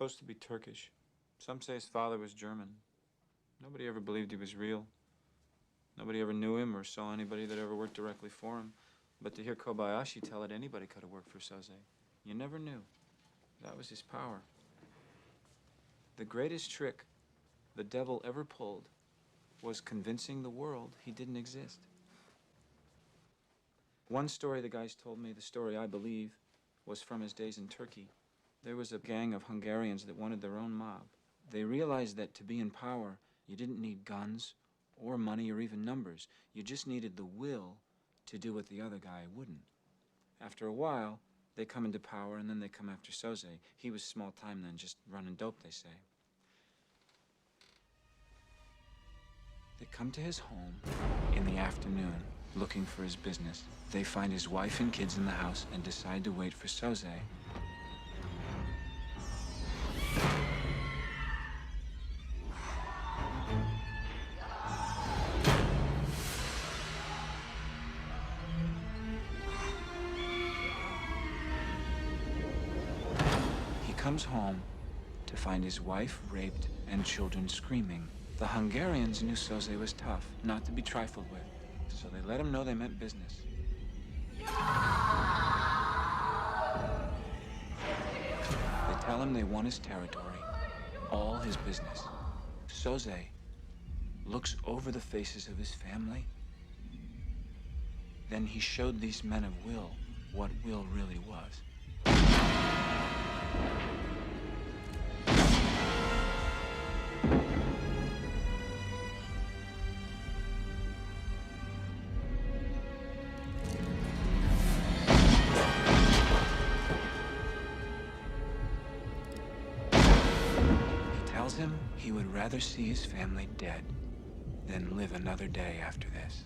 supposed to be Turkish. Some say his father was German. Nobody ever believed he was real. Nobody ever knew him or saw anybody that ever worked directly for him. But to hear Kobayashi tell it, anybody could have worked for Soze. You never knew. That was his power. The greatest trick the devil ever pulled was convincing the world he didn't exist. One story the guys told me, the story I believe, was from his days in Turkey. There was a gang of Hungarians that wanted their own mob. They realized that to be in power, you didn't need guns or money or even numbers. You just needed the will to do what the other guy wouldn't. After a while, they come into power and then they come after Soze. He was small time then, just running dope, they say. They come to his home in the afternoon looking for his business. They find his wife and kids in the house and decide to wait for Soze. He comes home to find his wife raped and children screaming. The Hungarians knew Soze was tough, not to be trifled with, so they let him know they meant business. They tell him they want his territory, all his business. Soze looks over the faces of his family. Then he showed these men of will what will really was. Him he would rather see his family dead than live another day after this.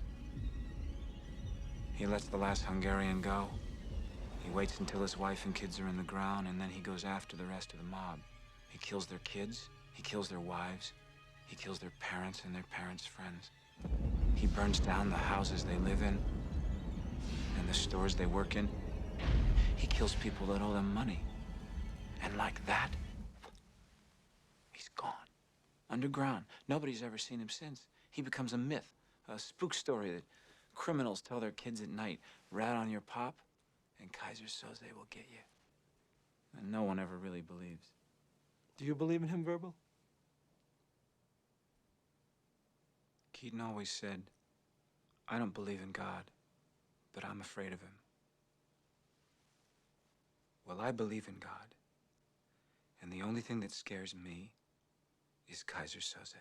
He lets the last Hungarian go. He waits until his wife and kids are in the ground, and then he goes after the rest of the mob. He kills their kids, he kills their wives, he kills their parents and their parents' friends. He burns down the houses they live in and the stores they work in. He kills people that owe them money. And like that, he's gone. Underground. Nobody's ever seen him since. He becomes a myth, a spook story that criminals tell their kids at night. Rat on your pop, and Kaiser Soze will get you. And no one ever really believes. Do you believe in him, Verbal? Keaton always said, I don't believe in God, but I'm afraid of him. Well, I believe in God. And the only thing that scares me is Kaiser Soze.